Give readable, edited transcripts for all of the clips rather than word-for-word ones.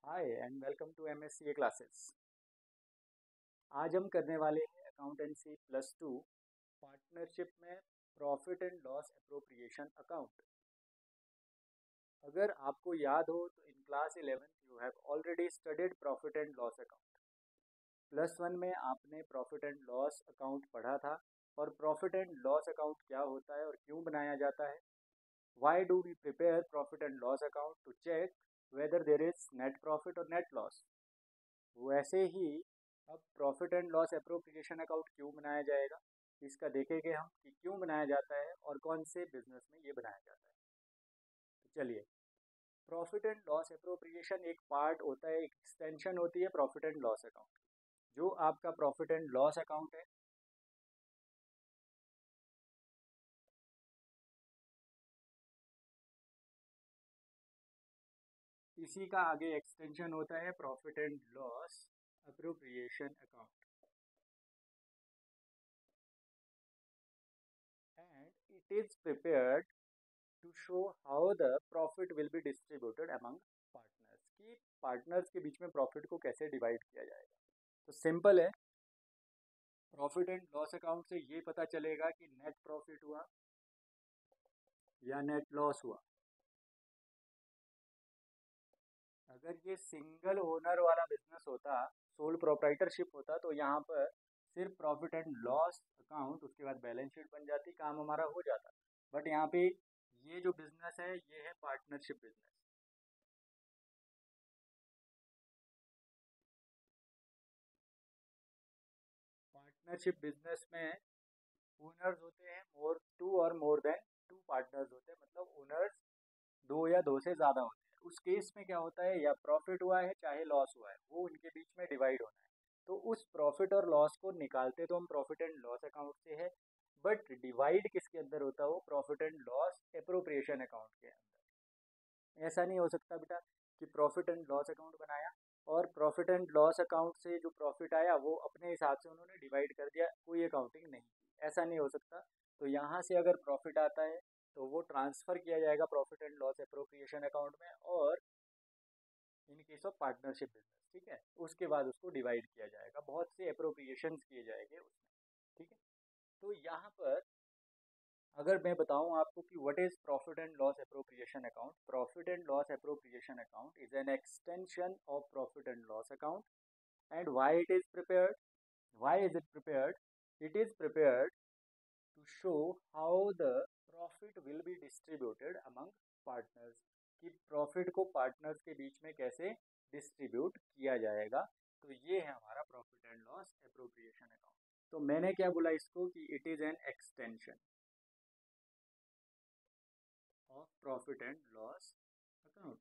Hi and welcome to MSCA classes. आज हम करने वाले हैं अकाउंटेंसी प्लस टू पार्टनरशिप में profit and loss appropriation account. अगर आपको याद हो तो in class 11th you have already studied profit and loss account. Plus one में आपने प्रॉफिट एंड लॉस अकाउंट पढ़ा था और प्रॉफिट एंड लॉस अकाउंट क्या होता है और क्यों बनाया जाता है। Why do we prepare profit and loss account to check whether there is net profit और नेट लॉस। वैसे ही अब profit and loss appropriation account क्यों बनाया जाएगा, इसका देखेंगे हम कि क्यों बनाया जाता है और कौन से बिजनेस में ये बनाया जाता है। तो चलिए, प्रॉफिट एंड लॉस एप्रोप्रिएशन एक पार्ट होता है, एक एक्सटेंशन होती है प्रॉफिट एंड लॉस अकाउंट। जो आपका प्रॉफिट एंड लॉस अकाउंट है इसी का आगे एक्सटेंशन होता है profit and loss appropriation account and it is prepared to show how the profit will be distributed among partners, कि पार्टनर्स के बीच में प्रॉफिट को कैसे डिवाइड किया जाएगा। तो सिंपल है, प्रॉफिट एंड लॉस अकाउंट से ये पता चलेगा कि नेट प्रॉफिट हुआ या नेट लॉस हुआ। अगर ये सिंगल ओनर वाला बिजनेस होता, सोल प्रोप्राइटरशिप होता, तो यहाँ पर सिर्फ प्रॉफिट एंड लॉस अकाउंट, उसके बाद बैलेंस शीट बन जाती, काम हमारा हो जाता। बट यहाँ पे ये जो बिजनेस है ये है पार्टनरशिप बिजनेस। पार्टनरशिप बिजनेस में ओनर्स होते हैं मोर टू और मोर देन टू पार्टनर्स होते हैं, मतलब ओनर्स दो या दो से ज़्यादा होते हैं। उस केस में क्या होता है, या प्रॉफिट हुआ है चाहे लॉस हुआ है, वो उनके बीच में डिवाइड होना है। तो उस प्रॉफिट और लॉस को निकालते तो हम प्रॉफिट एंड लॉस अकाउंट से है, बट डिवाइड किसके अंदर होता है, वो profit and loss appropriation account के अंदर। ऐसा नहीं हो सकता बेटा कि प्रॉफिट एंड लॉस अकाउंट बनाया और प्रॉफिट एंड लॉस अकाउंट से जो प्रॉफिट आया वो अपने हिसाब से उन्होंने डिवाइड कर दिया, कोई अकाउंटिंग नहीं की। ऐसा नहीं हो सकता। तो यहाँ से अगर प्रॉफिट आता है तो वो ट्रांसफ़र किया जाएगा profit and loss appropriation account में, और in case of partnership business, ठीक है, उसके बाद उसको डिवाइड किया जाएगा, बहुत से एप्रोप्रिएशन किए जाएंगे उसमें। ठीक है, तो यहाँ पर अगर मैं बताऊं आपको कि what is profit and loss appropriation account. Profit and loss appropriation account is an extension of profit and loss account. And why it is prepared, why is it prepared, it is prepared to show how the profit will be distributed among partners, कि profit को partners के बीच में कैसे distribute किया जाएगा। तो ये है हमारा profit and loss appropriation account. तो मैंने क्या बोला इसको कि it is an extension of profit and loss account।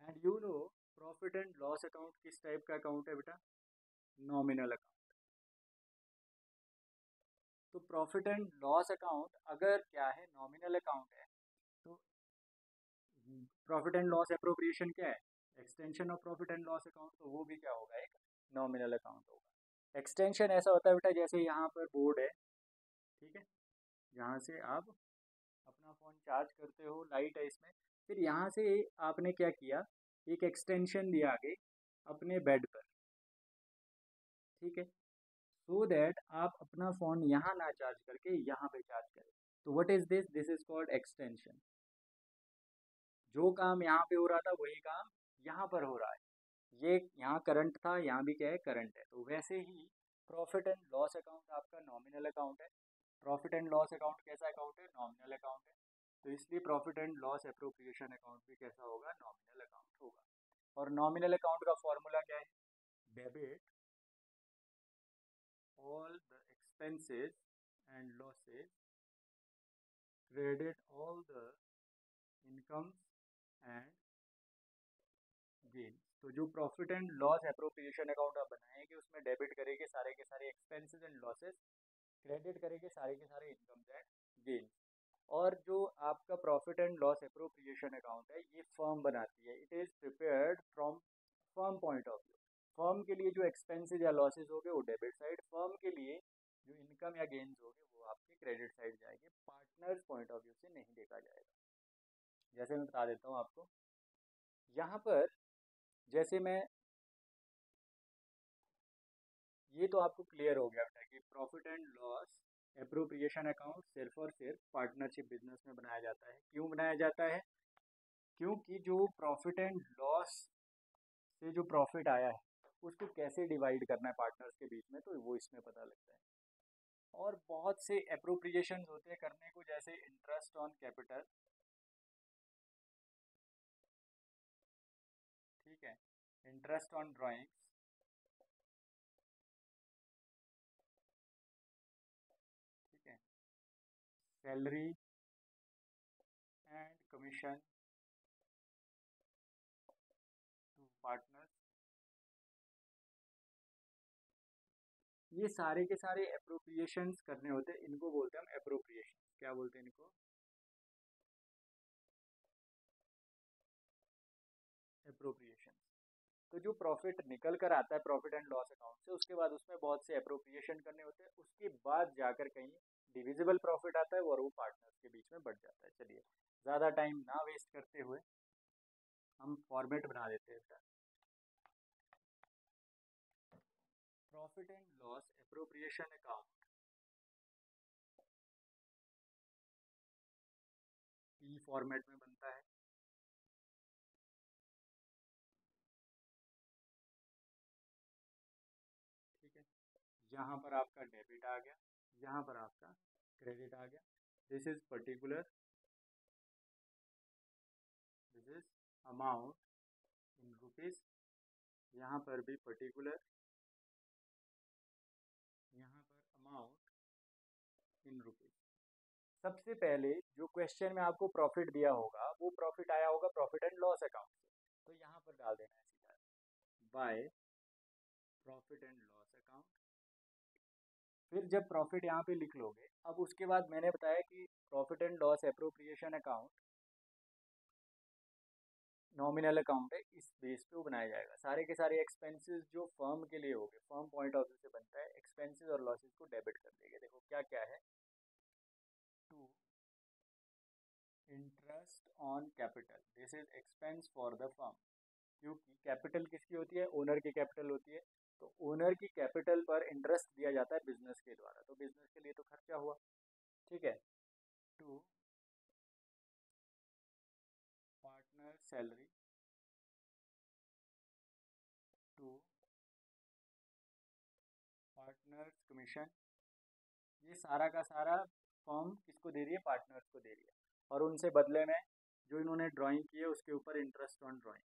And you know, profit and loss account किस टाइप का अकाउंट है बेटा, नॉमिनल अकाउंट। तो प्रॉफिट एंड लॉस अकाउंट अगर क्या है, नॉमिनल अकाउंट है, तो प्रॉफिट एंड लॉस एप्रोप्रिएशन क्या है, extension of profit and loss account, तो वो भी क्या होगा, एक नॉमिनल अकाउंट होगा। एक्सटेंशन ऐसा होता है बेटा, जैसे यहाँ पर बोर्ड है, ठीक है, यहाँ से आप अपना फ़ोन चार्ज करते हो, लाइट है इसमें, फिर यहाँ से आपने क्या किया, एक एक्सटेंशन दिया आगे अपने बेड पर, ठीक है, सो दैट आप अपना फ़ोन यहाँ ना चार्ज करके यहाँ पे चार्ज करें। तो what is this, this is called extension. जो काम यहाँ पे हो रहा था वही काम यहाँ पर हो रहा है। ये यहाँ करंट था, यहाँ भी क्या है, करंट है। तो वैसे ही प्रॉफिट एंड लॉस अकाउंट आपका नॉमिनल अकाउंट है। प्रॉफिट एंड लॉस अकाउंट कैसा अकाउंट है, नॉमिनल अकाउंट है। तो इसलिए profit and loss appropriation account भी कैसा होगा, नॉमिनल अकाउंट होगा। और नॉमिनल अकाउंट का फॉर्मूला क्या है, debit all the expenses and losses, credit all the incomes and gains। तो जो profit and loss appropriation account आप बनाएंगे उसमें डेबिट करेंगे सारे के सारे एक्सपेंसेस एंड लॉसेस, क्रेडिट करेंगे सारे के सारे इनकम्स एंड गेन्स। और जो आपका profit and loss appropriation account है ये फर्म बनाती है, it is prepared from firm point of view. Firm के लिए जो एक्सपेंसेस या लॉसेस हो गए वो डेबिट साइड, फर्म के लिए जो इनकम या गेन्स हो गए वो आपके क्रेडिट साइड जाएंगे, पार्टनर्स पॉइंट ऑफ व्यू से नहीं देखा जाएगा। जैसे मैं बता देता हूँ आपको, यहाँ पर जैसे मैं, ये तो आपको क्लियर हो गया बेटा कि profit and loss appropriation account सिर्फ और सिर्फ पार्टनरशिप बिजनेस में बनाया जाता है। क्यों बनाया जाता है? क्योंकि जो प्रॉफिट एंड लॉस से जो प्रॉफिट आया है उसको कैसे डिवाइड करना है पार्टनर्स के बीच में, तो वो इसमें पता लगता है। और बहुत से एप्रोप्रिएशन होते हैं करने को, जैसे इंटरेस्ट ऑन कैपिटल, ठीक है, इंटरेस्ट ऑन ड्राइंग्स, ठीक है, salary and commission to partners, ये सारे के सारे एप्रोप्रिएशंस करने होते हैं, इनको बोलते हैं हम एप्रोप्रिएशन। क्या बोलते हैं इनको? एप्रोप्रिएशन। तो जो प्रॉफिट निकल कर आता है प्रॉफिट एंड लॉस अकाउंट से, उसके बाद उसमें बहुत से एप्रोप्रिएशन करने होते हैं, उसके बाद जाकर कहीं डिविजिबल प्रॉफिट आता है और वो पार्टनर्स के बीच में बढ़ जाता है। चलिए ज़्यादा टाइम ना वेस्ट करते हुए हम फॉर्मेट बना देते हैं इसका। Profit and loss appropriation account P format में बनता है, ठीक है। यहाँ पर आपका डेबिट आ गया, यहाँ पर आपका क्रेडिट आ गया। This is particular, this is amount in rupees, यहाँ पर भी पर्टिकुलर, यहाँ पर अमाउंट इन रुपीज। सबसे पहले जो क्वेश्चन में आपको प्रॉफिट दिया होगा वो प्रॉफिट आया होगा प्रॉफिट एंड लॉस अकाउंट से, तो यहाँ पर डाल देना है सीधा, by profit and loss account. फिर जब प्रॉफिट यहाँ पे लिख लोगे, अब उसके बाद मैंने बताया कि profit and loss appropriation account nominal account है, इस बेस पे वो बनाया जाएगा। सारे के सारे एक्सपेंसेस जो फर्म के लिए हो गए, फर्म पॉइंट ऑफ व्यू से बनता है, एक्सपेंसेस और लॉसेस को डेबिट कर देंगे। देखो क्या क्या है, to interest on capital, this is expense for the firm, क्योंकि कैपिटल किसकी होती है? ओनर की कैपिटल होती है। तो ओनर की कैपिटल पर इंटरेस्ट दिया जाता है बिजनेस के द्वारा, तो बिजनेस के लिए तो खर्चा हुआ, ठीक है। To partner salary, to partners commission, ये सारा का सारा फर्म किसको दे रही है? पार्टनर्स को दे रही है। और उनसे बदले में जो इन्होंने ड्राइंग की है उसके ऊपर इंटरेस्ट ऑन ड्राइंग,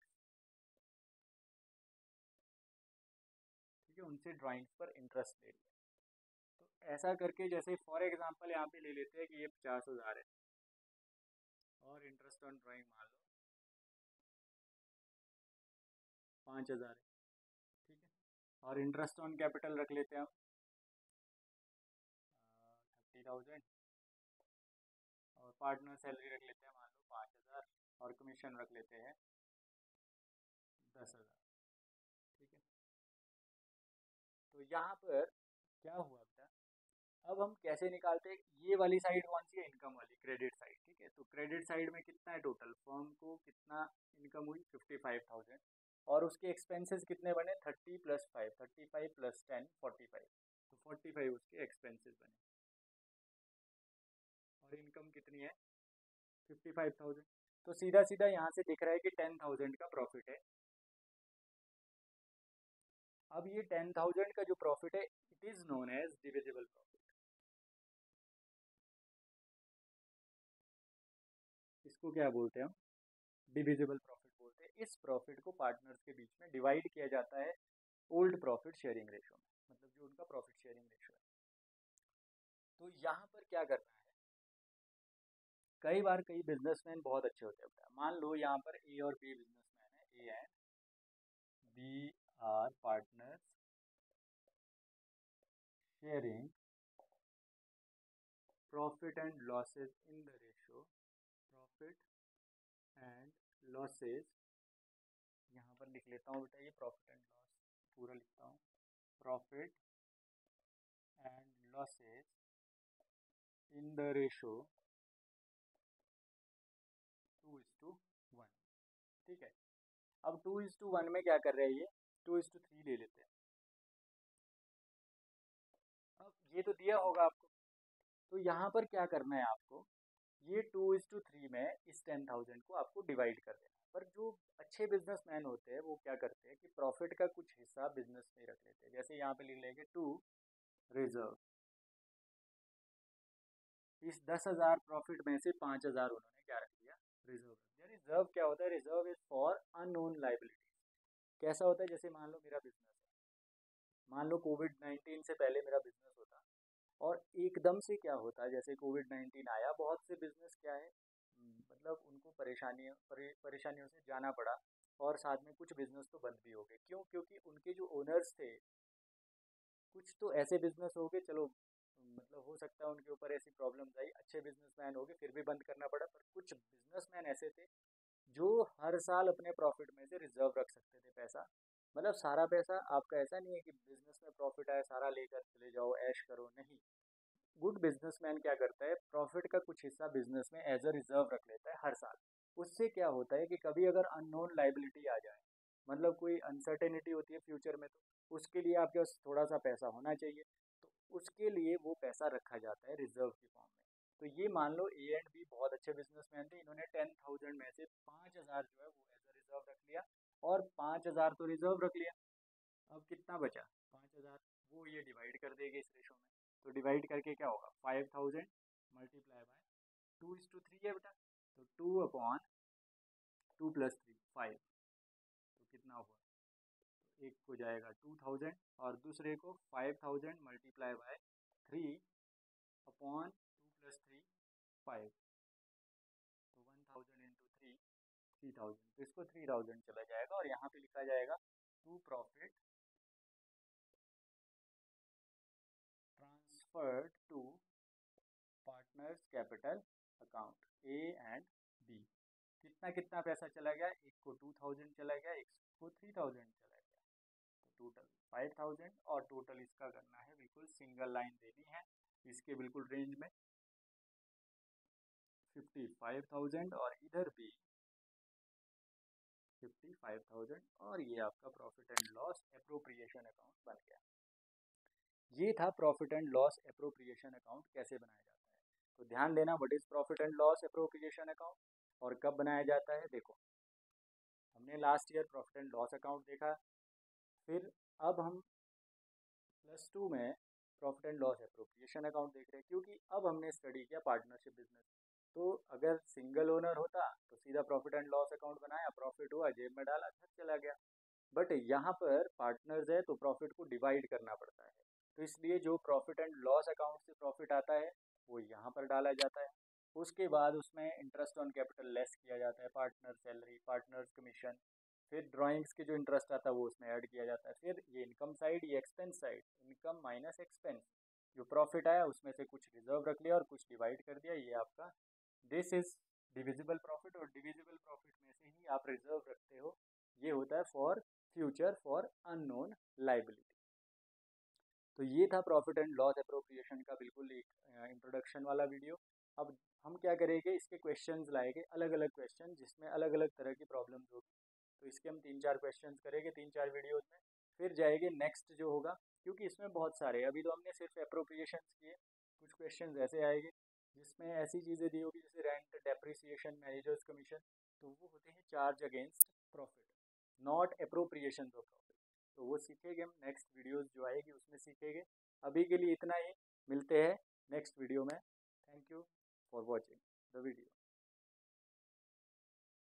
ठीक है, उनसे ड्राइंग्स पर इंटरेस्ट ले रही है। तो ऐसा करके, जैसे फॉर एग्जांपल यहाँ पे ले लेते हैं कि ये 50,000 है और इंटरेस्ट ऑन ड्राइंग मान लो 5,000 है, ठीक है। और इंटरेस्ट ऑन कैपिटल रख लेते हैं हम 30,000, और पार्टनर सैलरी रख लेते हैं मान लो 5,000, और कमीशन रख लेते हैं 10,000, ठीक है। तो यहाँ पर क्या हुआ बेटा, अब हम कैसे निकालते हैं? ये वाली साइड कौन सी है? इनकम वाली, क्रेडिट साइड, ठीक है। तो क्रेडिट साइड में कितना है टोटल? फर्म को कितना इनकम हुई? 55,000, और उसके एक्सपेंसेस कितने बने? 30 प्लस 5, 35 प्लस 10, 45, तो 45 उसके एक्सपेंसेस बने। और इनकम कितनी है? 55,000। तो सीधा सीधा यहाँ से दिख रहा है कि 10,000 का प्रॉफिट है। अब ये 10,000 का जो प्रॉफिट है, it is known as divisible profit. इसको क्या बोलते हैं हम? डिविजिबल प्रॉफिट बोलते हैं। इस प्रॉफिट को पार्टनर्स के बीच में डिवाइड किया जाता है ओल्ड प्रॉफिट शेयरिंग रेशो में, मतलब जो उनका प्रॉफिट शेयरिंग रेशो है। तो यहाँ पर क्या करना है, कई बार कई बिजनेसमैन बहुत अच्छे होते हैं। मान लो यहाँ पर ए और बी बिजनेसमैन है, A and B are partners sharing profit and losses in the ratio, profit and losses, यहाँ पर लिख लेता हूँ बेटा, ये प्रॉफिट एंड लॉस पूरा लिखता हूँ, profit and losses in the ratio 2:1, ठीक है। अब 2:1 में क्या कर रहे हैं ये, 2:3 ले लेते हैं। अब ये तो दिया होगा आपको, तो यहाँ पर क्या करना है आपको, ये 2:3 में इस 10,000 को आपको डिवाइड कर देना है। पर जो अच्छे बिजनेसमैन होते हैं वो क्या करते हैं कि प्रॉफिट का कुछ हिस्सा बिजनेस में ही रख लेते हैं। जैसे यहाँ पे लिख लेंगे टू रिजर्व, इस 10,000 प्रॉफिट में से 5,000 उन्होंने क्या रख दिया, रिजर्व रख दिया। रिजर्व क्या होता है, reserve is for unknown liabilities. कैसा होता है, जैसे मान लो मेरा बिजनेस है, मान लो कोविड-19 से पहले मेरा बिजनेस होता, और एकदम से क्या होता है, जैसे कोविड-19 आया, बहुत से बिजनेस क्या है, मतलब उनको परेशानियों से जाना पड़ा, और साथ में कुछ बिजनेस तो बंद भी हो गए। क्यों? क्योंकि उनके जो ओनर्स थे, कुछ तो ऐसे बिजनेस हो गए, चलो मतलब हो सकता है उनके ऊपर ऐसी प्रॉब्लम्स आई, अच्छे बिजनेसमैन हो गए फिर भी बंद करना पड़ा, पर कुछ बिजनेसमैन ऐसे थे जो हर साल अपने प्रॉफिट में से रिजर्व रख सकते थे पैसा। मतलब सारा पैसा आपका, ऐसा नहीं है कि बिजनेस में प्रॉफिट आए सारा लेकर चले जाओ ऐश करो, नहीं। गुड बिजनेसमैन क्या करता है, प्रॉफिट का कुछ हिस्सा बिजनेस में एज अ रिजर्व रख लेता है हर साल। उससे क्या होता है कि कभी अगर अननोन लाइबिलिटी आ जाए, मतलब कोई अनसर्टेनिटी होती है फ्यूचर में, तो उसके लिए आपके पास थोड़ा सा पैसा होना चाहिए, तो उसके लिए वो पैसा रखा जाता है रिजर्व की फॉर्म में। तो ये मान लो ए एंड बी बहुत अच्छे बिजनेसमैन थे, इन्होंने 10,000 में से 5,000 जो है वो एज अ रिजर्व रख लिया, और 5,000 तो रिजर्व रख लिया। अब कितना बचा, 5,000, वो ये डिवाइड कर देगा इस रेशो में। तो डिवाइड करके क्या होगा, 5,000 मल्टीप्लाई बाय 2:3 है बेटा, तो 2/2 + 3 5, तो कितना हुआ, तो एक को जाएगा 2,000 और दूसरे को 5,000 मल्टीप्लाई बाय 3/2 + 3 5, तो 1,000 इंटू 3 3,000, तो इसको 3,000 चला जाएगा, और यहाँ पे लिखा जाएगा to profit transferred to partners capital account A and B. कितना कितना पैसा चला गया, एक को 2,000 चला गया, एक को 3,000 चला गया, तो टोटल 5,000, और टोटल इसका करना है, बिल्कुल सिंगल लाइन देनी है इसके बिल्कुल रेंज में, 55,000, और इधर भी 55,000, और ये आपका profit and loss appropriation account बन गया। ये था profit and loss appropriation account कैसे बनाया जाता है। तो ध्यान देना, what is profit and loss appropriation account और कब बनाया जाता है। देखो, हमने last year profit and loss account देखा, फिर अब हम +2 में profit and loss appropriation account देख रहे हैं, क्योंकि अब हमने स्टडी किया पार्टनरशिप बिजनेस। तो अगर सिंगल ओनर होता तो सीधा प्रॉफिट एंड लॉस अकाउंट बनाया, प्रॉफिट हुआ जेब में डाला, घर चला गया। बट यहाँ पर पार्टनर्स है तो प्रॉफिट को डिवाइड करना पड़ता है, तो इसलिए जो प्रॉफिट एंड लॉस अकाउंट से प्रॉफिट आता है वो यहाँ पर डाला जाता है। उसके बाद उसमें इंटरेस्ट ऑन कैपिटल लेस किया जाता है, पार्टनर सैलरी, पार्टनर्स कमीशन, फिर ड्राइंग्स के जो इंटरेस्ट आता है वो उसमें ऐड किया जाता है। फिर ये इनकम साइड, ये expense side, income minus expense, जो प्रॉफिट आया उसमें से कुछ रिजर्व रख लिया और कुछ डिवाइड कर दिया, ये आपका दिस इज डिविजिबल प्रॉफिट। और डिविजिबल प्रॉफिट में से ही आप रिजर्व रखते हो, ये होता है for future for unknown liability. तो ये था प्रॉफिट एंड लॉस अप्रोप्रिएशन का बिल्कुल एक इंट्रोडक्शन वाला वीडियो। अब हम क्या करेंगे, इसके क्वेश्चंस लाएंगे, अलग अलग क्वेश्चन जिसमें अलग अलग तरह की प्रॉब्लम्स होगी। तो इसके हम 3-4 क्वेश्चंस करेंगे 3-4 वीडियोज में, फिर जाएंगे नेक्स्ट जो होगा, क्योंकि इसमें बहुत सारे, अभी तो हमने सिर्फ अप्रोप्रिएशन किए, कुछ क्वेश्चन ऐसे आएंगे जिसमें ऐसी चीज़ें दी होगी जैसे रेंट, डेप्रिसिएशन, मैनेजर्स कमीशन, तो वो होते हैं charge against profit, not appropriation of profit. तो वो सीखेंगे हम, नेक्स्ट वीडियोस जो आएगी उसमें सीखेंगे। अभी के लिए इतना ही, मिलते हैं नेक्स्ट वीडियो में। Thank you for watching the video.